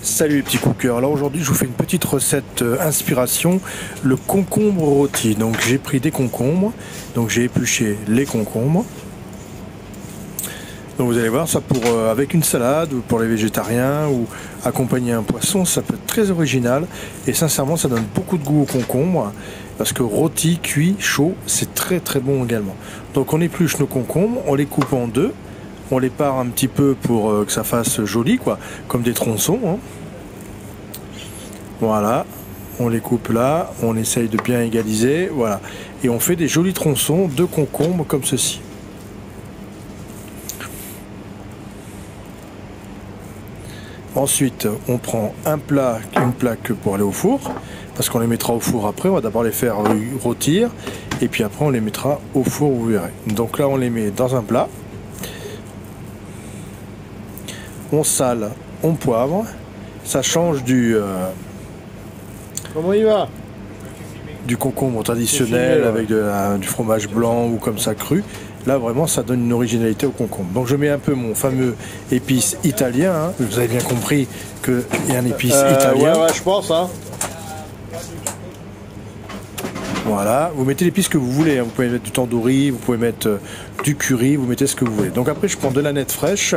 Salut les petits cookers, alors aujourd'hui je vous fais une petite recette inspiration, le concombre rôti. Donc j'ai pris des concombres, donc j'ai épluché les concombres. Donc vous allez voir, ça pour avec une salade ou pour les végétariens ou accompagner un poisson, ça peut être très original et sincèrement ça donne beaucoup de goût au concombre parce que rôti, cuit, chaud, c'est très très bon également. Donc on épluche nos concombres, on les coupe en deux. On les part un petit peu pour que ça fasse joli, quoi, comme des tronçons. Hein. Voilà, on les coupe là, on essaye de bien égaliser, voilà. Et on fait des jolis tronçons de concombre comme ceci. Ensuite, on prend une plaque pour aller au four, parce qu'on les mettra au four après. On va d'abord les faire rôtir, et puis après on les mettra au four, vous verrez. Donc là, on les met dans un plat. On sale, on poivre, ça change du comment il va du concombre traditionnel filé, avec du fromage blanc ou comme ça cru. Là vraiment ça donne une originalité au concombre. Donc je mets un peu mon fameux épice italien, hein. Vous avez bien compris qu'il y a un épice italien. Ouais, je pense hein. Voilà, vous mettez l'épice que vous voulez, hein. Vous pouvez mettre du tandoori, vous pouvez mettre du curry, vous mettez ce que vous voulez. Donc après je prends de l'aneth fraîche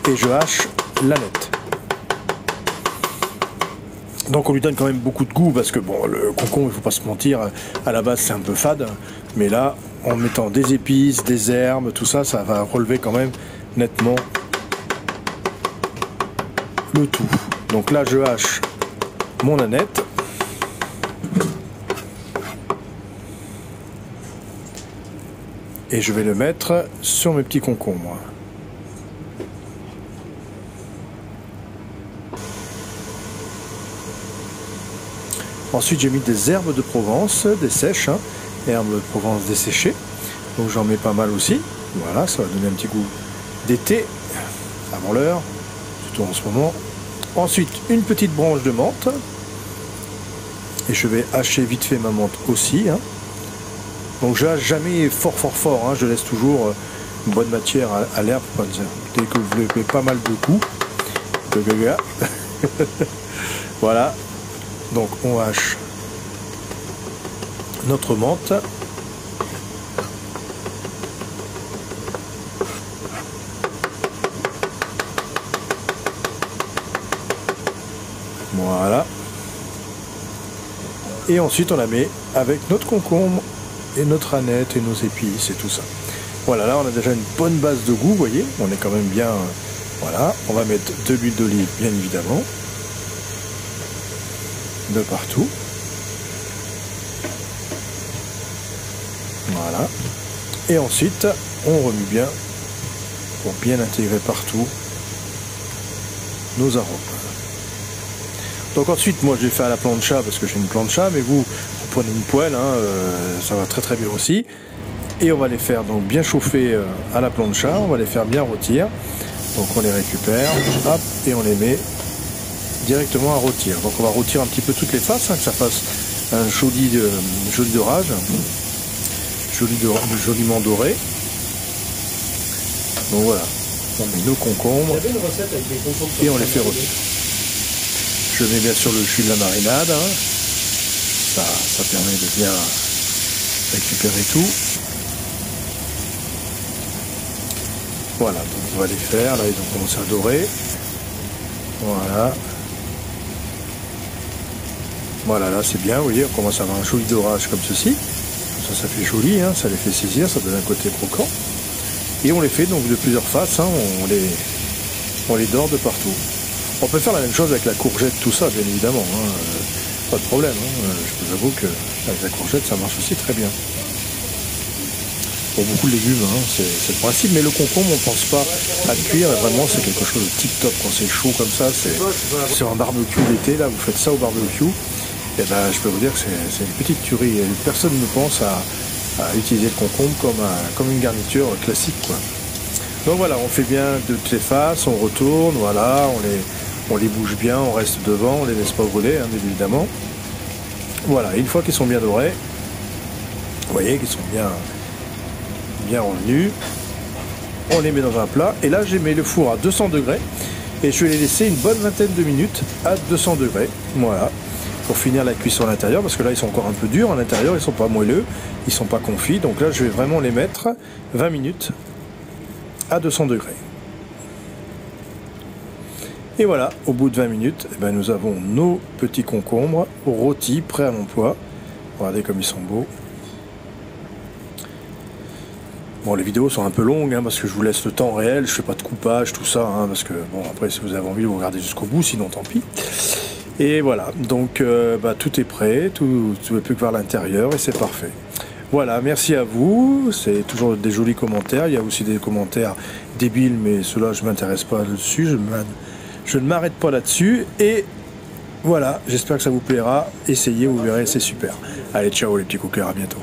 et je hache l'aneth. Donc on lui donne quand même beaucoup de goût parce que bon, le concombre, il faut pas se mentir, à la base c'est un peu fade, mais là en mettant des épices, des herbes, tout ça, ça va relever quand même nettement le tout. Donc là je hache mon aneth. Et je vais le mettre sur mes petits concombres. Ensuite, j'ai mis des herbes de Provence, des sèches, hein, herbes de Provence desséchées. Donc j'en mets pas mal aussi. Voilà, ça va donner un petit goût d'été, avant l'heure, surtout en ce moment. Ensuite, une petite branche de menthe. Et je vais hacher vite fait ma menthe aussi. Hein. Donc je hache jamais fort, hein. Je laisse toujours une bonne matière à l'herbe. Dès que vous levez pas mal de coups. Voilà. Donc on hache notre menthe. Voilà. Et ensuite on la met avec notre concombre et notre aneth et nos épices et tout ça. Voilà, là on a déjà une bonne base de goût, vous voyez. On est quand même bien... voilà, on va mettre de l'huile d'olive bien évidemment. De partout. Voilà. Et ensuite, on remue bien pour bien intégrer partout nos arômes. Donc ensuite, moi je l'ai fait à la plancha parce que j'ai une plancha, mais vous prenez une poêle, hein, ça va très très bien aussi. Et on va les faire donc bien chauffer à la plancha, on va les faire bien rôtir. Donc on les récupère, hop, et on les met directement à rôtir. Donc on va rôtir un petit peu toutes les faces, hein, que ça fasse un joli dorage, joliment doré. Donc voilà, on met nos concombres et on les fait rôtir. Je mets bien sûr le jus de la marinade, hein. Ça permet de bien récupérer tout. Voilà, donc on va les faire, là ils ont commencé à dorer. Voilà. Voilà, là c'est bien, vous voyez, on commence à avoir un joli dorage comme ceci. Ça fait joli, hein, ça les fait saisir, ça donne un côté croquant. Et on les fait donc de plusieurs faces, hein, on les dore de partout. On peut faire la même chose avec la courgette, tout ça, bien évidemment, hein, pas de problème. Hein, je vous avoue qu'avec la courgette, ça marche aussi très bien. Pour beaucoup de légumes, hein, c'est le principe, mais le concombre, on ne pense pas à le cuire, vraiment c'est quelque chose de tip top quand c'est chaud comme ça, c'est un barbecue d'été, là, vous faites ça au barbecue. Et ben, je peux vous dire que c'est une petite tuerie. Personne ne pense à utiliser le concombre comme une garniture classique, quoi. Donc voilà, on fait bien de toutes les faces, on retourne, voilà, on les bouge bien, on reste devant, on les laisse pas brûler, hein, bien évidemment. Voilà, une fois qu'ils sont bien dorés, vous voyez qu'ils sont bien revenus, on les met dans un plat. Et là, j'ai mis le four à 200 degrés. Et je vais les laisser une bonne vingtaine de minutes à 200 degrés. Voilà. Pour finir la cuisson à l'intérieur, parce que là ils sont encore un peu durs à l'intérieur, ils sont pas moelleux, ils sont pas confits. Donc là je vais vraiment les mettre 20 minutes à 200 degrés. Et voilà, au bout de 20 minutes, eh ben, nous avons nos petits concombres rôtis, prêts à l'emploi. Regardez comme ils sont beaux. Bon, les vidéos sont un peu longues, hein, parce que je vous laisse le temps réel, je fais pas de coupage, tout ça, hein, parce que, bon, après, si vous avez envie, vous regardez jusqu'au bout, sinon tant pis. Et voilà, donc tout est prêt, tout ne plus que voir l'intérieur, et c'est parfait. Voilà, merci à vous, c'est toujours des jolis commentaires, il y a aussi des commentaires débiles, mais ceux-là, je ne m'intéresse pas dessus, je ne m'arrête pas là-dessus, et voilà, j'espère que ça vous plaira, essayez, vous verrez, c'est super. Allez, ciao les petits cookers, à bientôt.